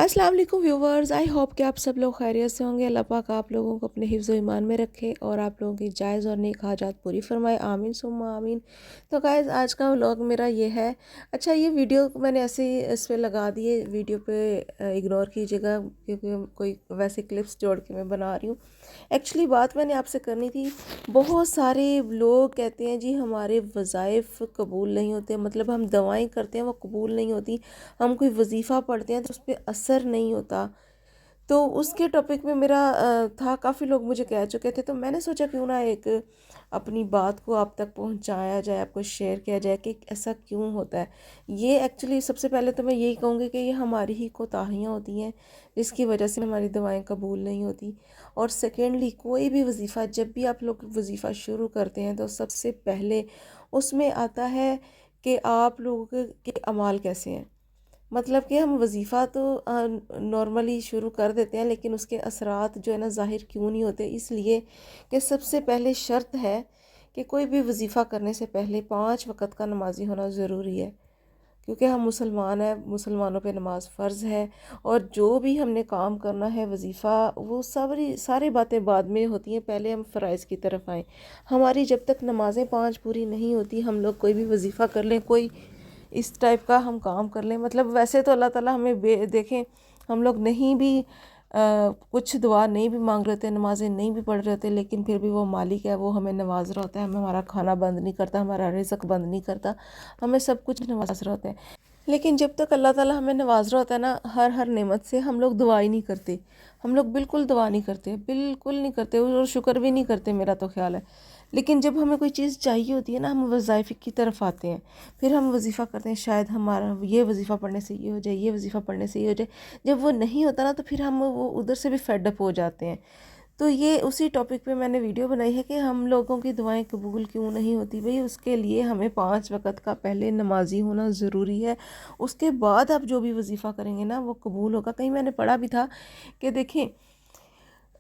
अस्सलाम वालेकुम viewers, I hope कि आप सब लोग खैरियत से होंगे। अल्लाह पाक आप लोगों को अपने हिफ्ज़ ईमान में रखे और आप लोगों की जायज़ और नेक हाजात पूरी फरमाए, आमीन सुम्मा आमीन। तो गाइज़ आज का व्लॉग मेरा ये है। अच्छा, ये वीडियो मैंने ऐसे ही इस पे लगा दिए, वीडियो पे इग्नोर कीजिएगा क्योंकि कोई वैसे क्लिप्स जोड़ के मैं बना रही हूँ। एक्चुअली बात मैंने आपसे करनी थी। बहुत सारे लोग कहते हैं जी हमारे वज़ाइफ कबूल नहीं होते, मतलब हम दवाएं करते हैं वो कबूल नहीं होती, हम कोई वजीफ़ा पढ़ते हैं तो उस पर असर नहीं होता। तो उसके टॉपिक में मेरा था, काफ़ी लोग मुझे कह चुके थे, तो मैंने सोचा क्यों ना एक अपनी बात को आप तक पहुंचाया जाए, आपको शेयर किया जाए कि ऐसा क्यों होता है। ये एक्चुअली सबसे पहले तो मैं यही कहूँगी कि ये हमारी ही कोताहियाँ होती हैं जिसकी वजह से हमारी दवाएं कबूल नहीं होती। और सेकेंडली, कोई भी वजीफ़ा, जब भी आप लोग वजीफ़ा शुरू करते हैं तो सबसे पहले उसमें आता है कि आप लोगों के अमाल कैसे हैं। मतलब कि हम वजीफ़ा तो नॉर्मली शुरू कर देते हैं, लेकिन उसके असरात जो है ना ज़ाहिर क्यों नहीं होते, इसलिए कि सबसे पहले शर्त है कि कोई भी वजीफ़ा करने से पहले 5 वक़्त का नमाज़ी होना ज़रूरी है। क्योंकि हम मुसलमान हैं, मुसलमानों पे नमाज फ़र्ज़ है। और जो भी हमने काम करना है वजीफ़ा, वो सारी बातें बाद में होती हैं, पहले हम फ़राइज़ की तरफ आएँ। हमारी जब तक नमाज़ें 5 पूरी नहीं होती, हम लोग कोई भी वजीफ़ा कर लें, कोई इस टाइप का हम काम कर लें, मतलब वैसे तो अल्लाह ताला हमें देखें, हम लोग नहीं भी कुछ दुआ नहीं भी मांग रहे थे, नमाज़ें नहीं भी पढ़ रहे थे, लेकिन फिर भी वो मालिक है, वो हमें नवाज रहा होता है, हमें हमारा खाना बंद नहीं करता, हमारा रिज़्क़ बंद नहीं करता, हमें सब कुछ नवाज रहा होता है। लेकिन जब तक अल्लाह ताला हमें नवाज रहा होता है ना, हर नेमत से, हम लोग दुआ ही नहीं करते। हम लोग बिल्कुल दुआ नहीं करते, बिल्कुल नहीं करते, और शुक्र भी नहीं करते, मेरा तो ख्याल है। लेकिन जब हमें कोई चीज़ चाहिए होती है ना, हम वज़ाइफ की तरफ आते हैं, फिर हम वजीफ़ा करते हैं, शायद हमारा ये वजीफ़ा पढ़ने से ये हो जाए, ये वजीफ़ा पढ़ने से ये हो जाए। जब वो नहीं होता ना, तो फिर हम वो उधर से भी फेड अप हो जाते हैं। तो ये उसी टॉपिक पे मैंने वीडियो बनाई है कि हम लोगों की दुआएं कबूल क्यों नहीं होती। भाई, उसके लिए हमें 5 वक़्त का पहले नमाजी होना ज़रूरी है। उसके बाद आप जो भी वजीफ़ा करेंगे ना, वो कबूल होगा। कहीं मैंने पढ़ा भी था कि देखें,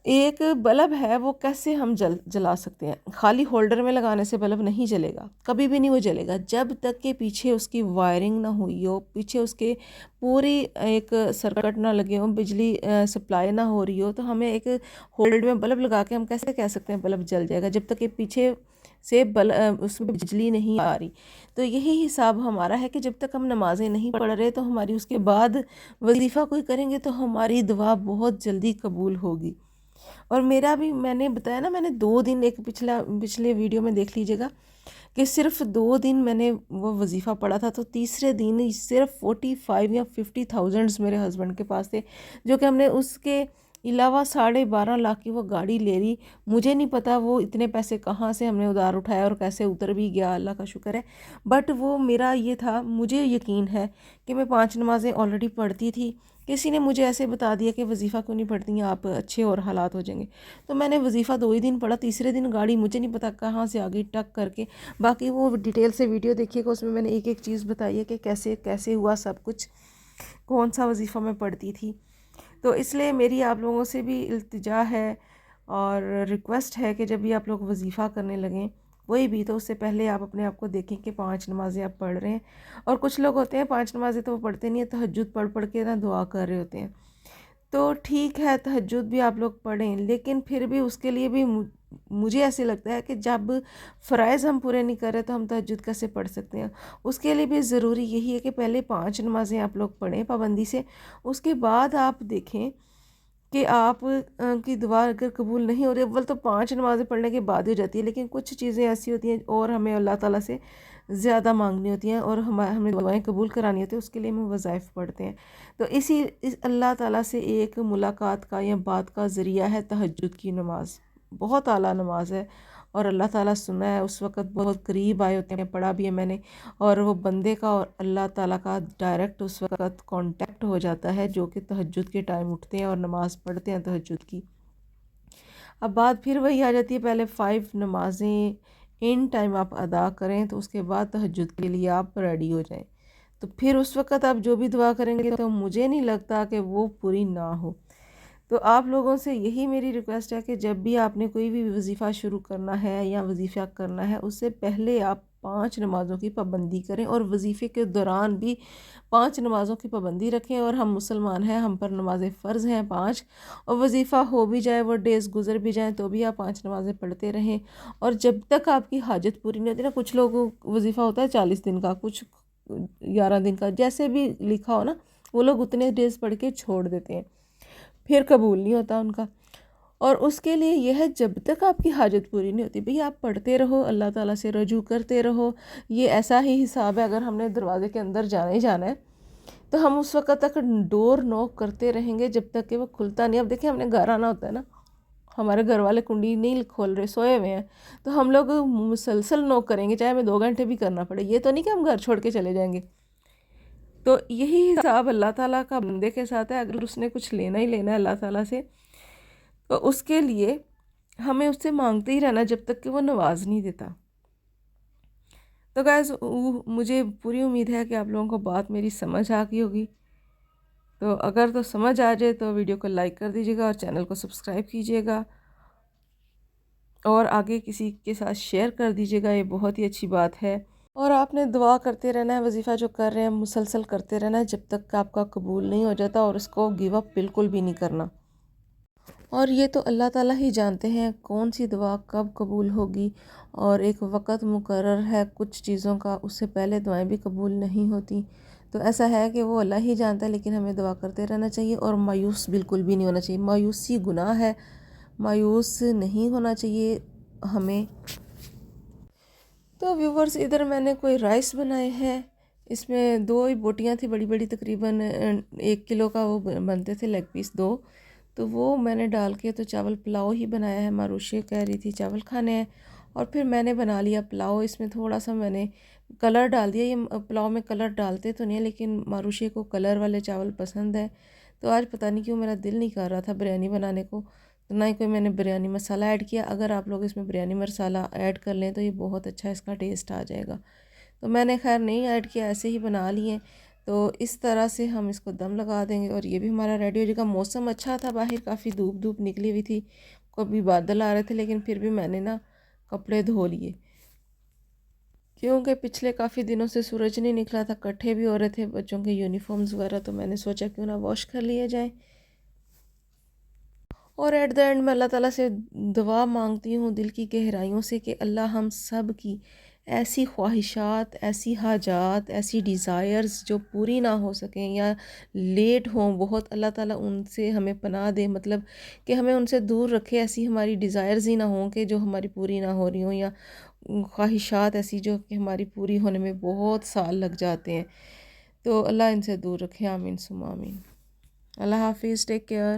एक बल्ब है, वो कैसे हम जला सकते हैं। खाली होल्डर में लगाने से बल्ब नहीं जलेगा, कभी भी नहीं वो जलेगा, जब तक कि पीछे उसकी वायरिंग ना हुई हो, पीछे उसके पूरी एक सर्किट ना लगे हो, बिजली सप्लाई ना हो रही हो। तो हमें एक होल्डर में बल्ब लगा के हम कैसे कह सकते हैं बल्ब जल जाएगा, जब तक कि पीछे से उसमें बिजली नहीं आ रही। तो यही हिसाब हमारा है कि जब तक हम नमाज़ें नहीं पढ़ रहे, तो हमारी उसके बाद वजीफ़ा कोई करेंगे तो हमारी दुआ बहुत जल्दी कबूल होगी। और मेरा भी, मैंने बताया ना, मैंने 2 दिन, एक पिछले वीडियो में देख लीजिएगा, कि सिर्फ 2 दिन मैंने वो वजीफ़ा पढ़ा था, तो तीसरे दिन ही सिर्फ 45 या 50,000 मेरे हस्बैंड के पास थे, जो कि हमने उसके अलावा 12.5 लाख की वो गाड़ी ले ली। मुझे नहीं पता वो इतने पैसे कहाँ से हमने उधार उठाया और कैसे उतर भी गया, अल्लाह का शुक्र है। बट वो मेरा ये था, मुझे यकीन है कि मैं 5 नमाज़ें ऑलरेडी पढ़ती थी। किसी ने मुझे ऐसे बता दिया कि वजीफ़ा क्यों नहीं पढ़ती हैं आप, अच्छे और हालात हो जाएंगे। तो मैंने वजीफ़ा 2 ही दिन पढ़ा, तीसरे दिन गाड़ी मुझे नहीं पता कहाँ से आ गई टक करके। बाकी वो डिटेल से वीडियो देखिएगा, उसमें मैंने एक एक चीज़ बताई है कि कैसे कैसे हुआ सब कुछ, कौन सा वजीफ़ा मैं पढ़ती थी। तो इसलिए मेरी आप लोगों से भी इल्तिजा है और रिक्वेस्ट है कि जब भी आप लोग वजीफ़ा करने लगें कोई भी, तो उससे पहले आप अपने आप को देखें कि 5 नमाज़ें आप पढ़ रहे हैं। और कुछ लोग होते हैं 5 नमाज़ें तो वो पढ़ते नहीं है, तहज्जुद पढ़ पढ़ के ना दुआ कर रहे होते हैं। तो ठीक है, तहज्जुद भी आप लोग पढ़ें, लेकिन फिर भी उसके लिए भी मुझे ऐसे लगता है कि जब फ़राइज़ हम पूरे नहीं कर रहे तो हम तहज्जुद कैसे पढ़ सकते हैं। उसके लिए भी ज़रूरी यही है कि पहले 5 नमाज़ें आप लोग पढ़ें पाबंदी से। उसके बाद आप देखें कि आप की दुआ अगर कबूल नहीं हो रही, अव्वल तो 5 नमाज़ें पढ़ने के बाद ही हो जाती है, लेकिन कुछ चीज़ें ऐसी होती हैं और हमें अल्लाह ताला से ज़्यादा मांगनी होती हैं और हमें दुआएं कबूल करानी होती है, उसके लिए हम वज़ाइफ पढ़ते हैं। तो इस अल्लाह ताला से एक मुलाकात का या बात का ज़रिया है तहज्जुद की नमाज़। बहुत आला नमाज है और अल्लाह ताला सुना है, उस वक़्त बहुत करीब आए होते हैं, पढ़ा भी है मैंने। और वो बंदे का और अल्लाह ताला का डायरेक्ट उस वक़्त कांटेक्ट हो जाता है, जो कि तहज्जुद के टाइम उठते हैं और नमाज़ पढ़ते हैं तहज्जुद की। अब बात फिर वही आ जाती है, पहले 5 नमाज़ें इन टाइम आप अदा करें, तो उसके बाद तहज्जुद के लिए आप रेडी हो जाएं। तो फिर उस वक़्त आप जो भी दुआ करेंगे, तो मुझे नहीं लगता कि वो पूरी ना हो। तो आप लोगों से यही मेरी रिक्वेस्ट है कि जब भी आपने कोई भी वजीफ़ा शुरू करना है या वजीफ़ा करना है, उससे पहले आप 5 نمازوں کی پابندی کریں اور وظیفے کے دوران بھی 5 نمازوں کی پابندی رکھیں، اور ہم مسلمان ہیں، ہم پر نمازیں فرض ہیں 5، اور وظیفہ ہو بھی جائے، وہ ڈیز گزر بھی جائیں تو بھی آپ 5 نمازیں پڑھتے رہیں، اور جب تک آپ کی حاجت پوری نہیں ہوتی نا، کچھ لوگوں وظیفہ ہوتا ہے 40 دن کا، کچھ 11 دن کا، جیسے بھی لکھا ہو نا، وہ لوگ اتنے ڈیز پڑھ کے چھوڑ دیتے ہیں، پھر قبول نہیں ہوتا ان کا۔ اور اس کے لیے یہ ہے، جب تک آپ کی حاجت پوری نہیں ہوتی بھئی آپ پڑھتے رہو، اللہ تعالیٰ سے رجوع کرتے رہو۔ یہ ایسا ہی حساب ہے، اگر ہم نے دروازے کے اندر جانا ہی جانا ہے تو ہم اس وقت تک ڈور نوک کرتے رہیں گے جب تک کہ وہ کھلتا نہیں۔ اب دیکھیں ہم نے گھر آنا ہوتا ہے نا، ہمارے گھر والے کنڈی نہیں کھول رہے، سوئے ہوئے ہیں، تو ہم لوگ مسلسل نوک کریں گے، چاہے ہمیں 2 گھنٹے بھی کرنا پڑے، یہ تو نہیں کہ ہم گھر چھوڑ کے چلے جائیں گے۔ تو یہی حساب اللہ تعالیٰ کا بندے کے ساتھ ہے، اگر اس نے کچھ لینا ہی لینا ہے اللہ تعالیٰ سے، تو اس کے لیے ہمیں اس سے مانگتے ہی رہنا جب تک کہ وہ نواز نہیں دیتا۔ تو گائز مجھے پوری امید ہے کہ آپ لوگوں کو بات میری سمجھ آ گئی ہوگی، تو اگر تو سمجھ آ جائے تو ویڈیو کو لائک کر دیجیے گا اور چینل کو سبسکرائب کیجیے گا، اور آگے کسی کے ساتھ شیئر کر دیجیے گا، یہ بہت ہی اچھی بات ہے۔ اور آپ نے دعا کرتے رہنا ہے، وظیفہ جو کر رہے ہیں مسلسل کرتے رہنا ہے جب تک کہ آپ کا قبول نہیں ہو جاتا، اور اس کو گیو اپ بالکل بھی نہیں کرنا۔ اور یہ تو اللہ تعالیٰ ہی جانتے ہیں کون سی دعا کب قبول ہوگی، اور ایک وقت مقرر ہے کچھ چیزوں کا، اس سے پہلے دعائیں بھی قبول نہیں ہوتی۔ تو ایسا ہے کہ وہ اللہ ہی جانتا ہے، لیکن ہمیں دعا کرتے رہنا چاہیے، اور مایوس بالکل بھی نہیں ہونا چاہیے۔ مایوسی گناہ ہے، مایوس نہیں ہونا چاہیے ہمیں۔ تو ویورز ادھر میں نے کوئی رائس بنائے ہیں، اس میں 2 ہی بوٹیاں تھیں بڑی بڑی، تقریباً 1 کلو کا وہ بنتے تھے لیگ پیس 2، تو وہ میں نے ڈال کے تو چاول پلاؤ ہی بنایا ہے۔ ماروشے کہہ رہی تھی چاول کھانے ہیں، اور پھر میں نے بنا لیا پلاؤ۔ اس میں تھوڑا سا میں نے کلر ڈال دیا، یہ پلاؤ میں کلر ڈالتے تو نہیں ہیں لیکن ماروشے کو کلر والے چاول پسند ہے، تو آج پتہ نہیں کیوں میرا دل نہیں کر رہا تھا بریانی بنانے کو، تو نہ ہی کوئی میں نے بریانی مسالہ ایڈ کیا۔ اگر آپ لوگ اس میں بریانی مسالہ ایڈ کر لیں تو یہ بہت اچھا اس کا ٹیسٹ آ جائے گا، تو میں نے خیر نہیں ایڈ کیا، ایسے ہی بنا لیے۔ تو اس طرح سے ہم اس کو دم لگا دیں گے، اور یہ بھی ہمارا ریڈی ہو جائے گا۔ موسم اچھا تھا، باہر کافی دھوپ نکلی ہوئی تھی، کبھی بادل آ رہے تھے، لیکن پھر بھی میں نے نا کپڑے دھو لیے، کیونکہ پچھلے کافی دنوں سے سورج نہیں نکلا تھا، کٹھے بھی ہو رہے تھے بچوں کے یونیفارمز وغیرہ، تو میں نے سوچا کیوں نہ واش کر لیے جائیں۔ اور ایٹ دا اینڈ میں اللہ تعالیٰ سے دعا مانگتی ہوں دل کی گہرائیوں سے کہ اللہ ہم سب کی ایسی خواہشات، ایسی حاجات، ایسی ڈیزائرز جو پوری نہ ہو سکیں یا لیٹ ہوں بہت، اللہ تعالیٰ ان سے ہمیں پناہ دے، مطلب کہ ہمیں ان سے دور رکھے، ایسی ہماری ڈیزائرز ہی نہ ہوں کہ جو ہماری پوری نہ ہو رہی ہوں، یا خواہشات ایسی جو کہ ہماری پوری ہونے میں بہت سال لگ جاتے ہیں، تو اللہ ان سے دور رکھے، آمین ثم آمین۔ اللہ حافظ، ٹیک کیئر۔